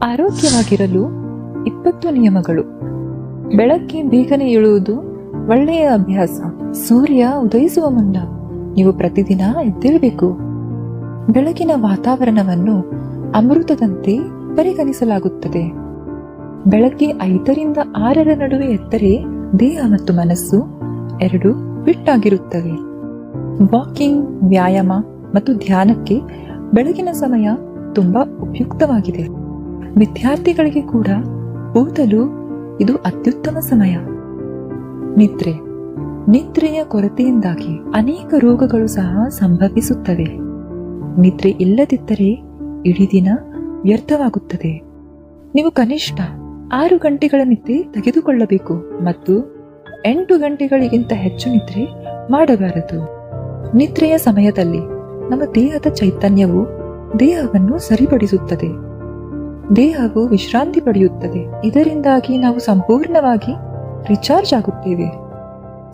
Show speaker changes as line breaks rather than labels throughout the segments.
ಆರೋಗ್ಯವಾಗಿರಲು 20 ನಿಯಮಗಳು. ಬೆಳಗ್ಗೆ ಬೇಗನೆ ಏಳುವುದು ಒಳ್ಳೆಯ ಅಭ್ಯಾಸ. ಸೂರ್ಯ ಉದಯಿಸುವ ಮುನ್ನ ನೀವು ಪ್ರತಿದಿನ ಎದ್ದೇಳಬೇಕು. ಬೆಳಗಿನ ವಾತಾವರಣವನ್ನು ಅಮೃತದಂತೆ ಪರಿಗಣಿಸಲಾಗುತ್ತದೆ. ಬೆಳಗ್ಗೆ 5 ರಿಂದ 6 ನಡುವೆ ಎದ್ದರೆ ದೇಹ ಮತ್ತು ಮನಸ್ಸು ಎರಡು ಫಿಟ್ ವಾಕಿಂಗ್, ವ್ಯಾಯಾಮ ಮತ್ತು ಧ್ಯಾನಕ್ಕೆ ಬೆಳಗಿನ ಸಮಯ ತುಂಬಾ ಉಪಯುಕ್ತವಾಗಿದೆ. ವಿದ್ಯಾರ್ಥಿಗಳಿಗೆ ಕೂಡ ಓದಲು ಇದು ಅತ್ಯುತ್ತಮ ಸಮಯ. ನಿದ್ರೆಯ ಕೊರತೆಯಿಂದಾಗಿ ಅನೇಕ ರೋಗಗಳು ಸಹ ಸಂಭವಿಸುತ್ತವೆ. ನಿದ್ರೆ ಇಲ್ಲದಿದ್ದರೆ ಇಡೀ ದಿನ ವ್ಯರ್ಥವಾಗುತ್ತದೆ. ನೀವು ಕನಿಷ್ಠ 6 ಗಂಟೆಗಳ ನಿದ್ರೆ ತೆಗೆದುಕೊಳ್ಳಬೇಕು ಮತ್ತು 8 ಗಂಟೆಗಳಿಗಿಂತ ಹೆಚ್ಚು ನಿದ್ರೆ ಮಾಡಬಾರದು. ನಿದ್ರೆಯ ಸಮಯದಲ್ಲಿ ನಮ್ಮ ದೇಹದ ಚೈತನ್ಯವು ದೇಹವನ್ನು ಸರಿಪಡಿಸುತ್ತದೆ. ದೇಹವು ವಿಶ್ರಾಂತಿ ಪಡೆಯುತ್ತದೆ. ಇದರಿಂದಾಗಿ ನಾವು ಸಂಪೂರ್ಣವಾಗಿ ರಿಚಾರ್ಜ್ ಆಗುತ್ತೇವೆ.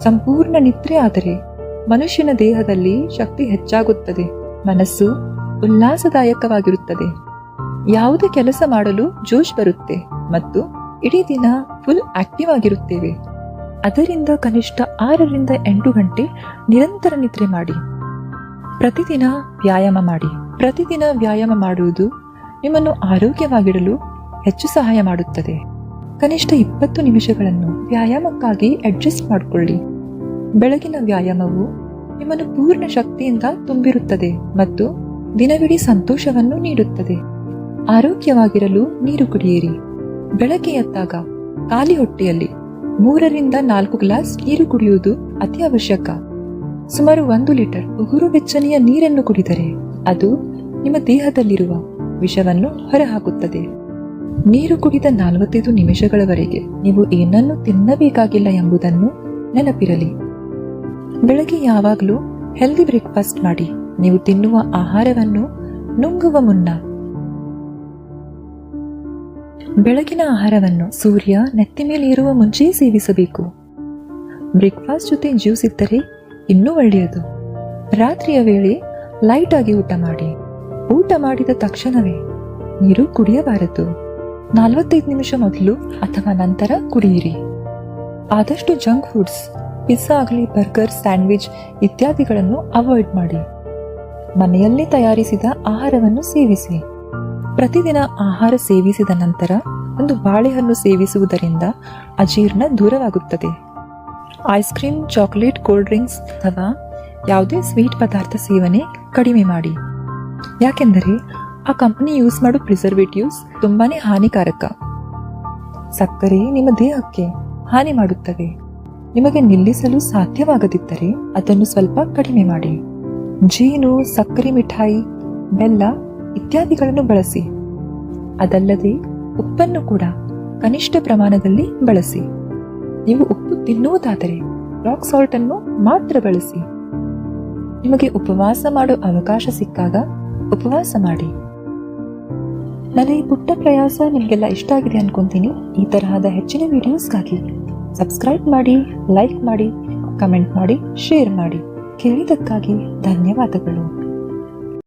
ಸಂಪೂರ್ಣ ನಿದ್ರೆ ಆದರೆ ಮನುಷ್ಯನ ದೇಹದಲ್ಲಿ ಶಕ್ತಿ ಹೆಚ್ಚಾಗುತ್ತದೆ, ಮನಸ್ಸು ಉಲ್ಲಾಸದಾಯಕವಾಗಿರುತ್ತದೆ, ಯಾವುದೇ ಕೆಲಸ ಮಾಡಲು ಜೋಶ್ ಬರುತ್ತೆ ಮತ್ತು ಇಡೀ ದಿನ ಫುಲ್ ಆಕ್ಟಿವ್ ಆಗಿರುತ್ತೇವೆ. ಅದರಿಂದ ಕನಿಷ್ಠ 6 ರಿಂದ 8 ಗಂಟೆ ನಿರಂತರ ನಿದ್ರೆ ಮಾಡಿ. ಪ್ರತಿದಿನ ವ್ಯಾಯಾಮ ಮಾಡುವುದು ನಿಮ್ಮನ್ನು ಆರೋಗ್ಯವಾಗಿಡಲು ಹೆಚ್ಚು ಸಹಾಯ ಮಾಡುತ್ತದೆ. ಕನಿಷ್ಠ 20 ನಿಮಿಷಗಳನ್ನು ವ್ಯಾಯಾಮಕ್ಕಾಗಿ ಅಡ್ಜಸ್ಟ್ ಮಾಡಿಕೊಳ್ಳಿ. ಬೆಳಗಿನ ವ್ಯಾಯಾಮವು ನಿಮ್ಮನ್ನು ಪೂರ್ಣ ಶಕ್ತಿಯಿಂದ ತುಂಬಿರುತ್ತದೆ ಮತ್ತು ದಿನವಿಡೀ ಸಂತೋಷವನ್ನು ನೀಡುತ್ತದೆ. ಆರೋಗ್ಯವಾಗಿರಲು ನೀರು ಕುಡಿಯಿರಿ. ಬೆಳಗ್ಗೆ ಎದ್ದಾಗ ಖಾಲಿ ಹೊಟ್ಟೆಯಲ್ಲಿ 3 ರಿಂದ 4 ಗ್ಲಾಸ್ ನೀರು ಕುಡಿಯುವುದು ಅತಿ ಅವಶ್ಯಕ. ಸುಮಾರು 1 ಲೀಟರ್ ಉಗುರು ಬೆಚ್ಚನೆಯ ನೀರನ್ನು ಕುಡಿದರೆ ಅದು ನಿಮ್ಮ ದೇಹದಲ್ಲಿರುವ ವಿಷವನ್ನು ಹೊರಹಾಕುತ್ತದೆ. ನೀರು ಕುಡಿದ 45 ನಿಮಿಷಗಳವರೆಗೆ ನೀವು ಏನನ್ನು ತಿನ್ನಬೇಕಾಗಿಲ್ಲ ಎಂಬುದನ್ನು ನೆನಪಿರಲಿ. ಬೆಳಗ್ಗೆ ಯಾವಾಗಲೂ ಹೆಲ್ದಿ ಬ್ರೇಕ್ಫಾಸ್ಟ್ ಮಾಡಿ. ನೀವು ತಿನ್ನುವ ಆಹಾರವನ್ನು ನುಂಗುವ ಮುನ್ನ ಬೆಳಗಿನ ಆಹಾರವನ್ನು ಸೂರ್ಯ ನೆತ್ತಿ ಮೇಲೆ ಇರುವ ಮುಂಚೆ ಸೇವಿಸಬೇಕು. ಬ್ರೇಕ್ಫಾಸ್ಟ್ ಜೊತೆ ಜ್ಯೂಸ್ ಇದ್ದರೆ ಇನ್ನೂ ಒಳ್ಳೆಯದು. ರಾತ್ರಿಯ ವೇಳೆ ಲೈಟ್ ಆಗಿ ಊಟ ಮಾಡಿ. ಊಟ ಮಾಡಿದ ತಕ್ಷಣವೇ ನೀರು ಕುಡಿಯಬಾರದು. 45 ನಿಮಿಷ ಮೊದಲು ಅಥವಾ ನಂತರ ಕುಡಿಯಿರಿ. ಆದಷ್ಟು ಜಂಕ್ ಫುಡ್ಸ್, ಪಿಜ್ಜಾ ಆಗಲಿ, ಬರ್ಗರ್, ಸ್ಯಾಂಡ್ವಿಚ್ ಇತ್ಯಾದಿಗಳನ್ನು ಅವಾಯ್ಡ್ ಮಾಡಿ. ಮನೆಯಲ್ಲಿ ತಯಾರಿಸಿದ ಆಹಾರವನ್ನು ಸೇವಿಸಿ. ಪ್ರತಿದಿನ ಆಹಾರ ಸೇವಿಸಿದ ನಂತರ ಒಂದು ಬಾಳೆಹಣ್ಣು ಸೇವಿಸುವುದರಿಂದ ಅಜೀರ್ಣ ದೂರವಾಗುತ್ತದೆ. Ice cream, chocolate, cold drinks ಅಥವಾ ಯಾವುದೇ ಸ್ವೀಟ್ ಪದಾರ್ಥ ಸೇವನೆ ಕಡಿಮೆ ಮಾಡಿ. ಯಾಕೆಂದರೆ ಆ ಕಂಪನಿ ಯೂಸ್ ಮಾಡೋ ಪ್ರಿಸರ್ವೇಟಿವ್ಸ್ ತುಂಬಾನೇ ಹಾನಿಕಾರಕ. ಸಕ್ಕರೆ ನಿಮ್ಮ ದೇಹಕ್ಕೆ ಹಾನಿ ಮಾಡುತ್ತವೆ. ನಿಮಗೆ ನಿಲ್ಲಿಸಲು ಸಾಧ್ಯವಾಗದಿದ್ದರೆ ಅದನ್ನು ಸ್ವಲ್ಪ ಕಡಿಮೆ ಮಾಡಿ. ಜೇನು, ಸಕ್ಕರೆ ಮಿಠಾಯಿ, ಬೆಲ್ಲ ಇತ್ಯಾದಿಗಳನ್ನು ಬಳಸಿ. ಅದಲ್ಲದೆ ಉಪ್ಪನ್ನು ಕೂಡ ಕನಿಷ್ಠ ಪ್ರಮಾಣದಲ್ಲಿ ಬಳಸಿ. ನೀವು ಉಪ್ಪು ತಿನ್ನುವುದಾದರೆ ರಾಕ್ ಸಾಲ್ಟ್ ಅನ್ನು ಮಾತ್ರ ಬಳಸಿ. ನಿಮಗೆ ಉಪವಾಸ ಮಾಡೋ ಅವಕಾಶ ಸಿಕ್ಕಾಗ ಉಪವಾಸ ಮಾಡಿ. ನನ್ನ ಈ ಪುಟ್ಟ ಪ್ರಯಾಸ ನಿಮಗೆಲ್ಲ ಇಷ್ಟ ಆಗಿದೆ ಅನ್ಕೊಂತೀನಿ. ಈ ತರಹದ ಹೆಚ್ಚಿನ ವಿಡಿಯೋಸ್ಗಾಗಿ ಸಬ್ಸ್ಕ್ರೈಬ್ ಮಾಡಿ, ಲೈಕ್ ಮಾಡಿ, ಕಮೆಂಟ್ ಮಾಡಿ, ಶೇರ್ ಮಾಡಿ. ಕೇಳಿದ್ದಕ್ಕಾಗಿ ಧನ್ಯವಾದಗಳು.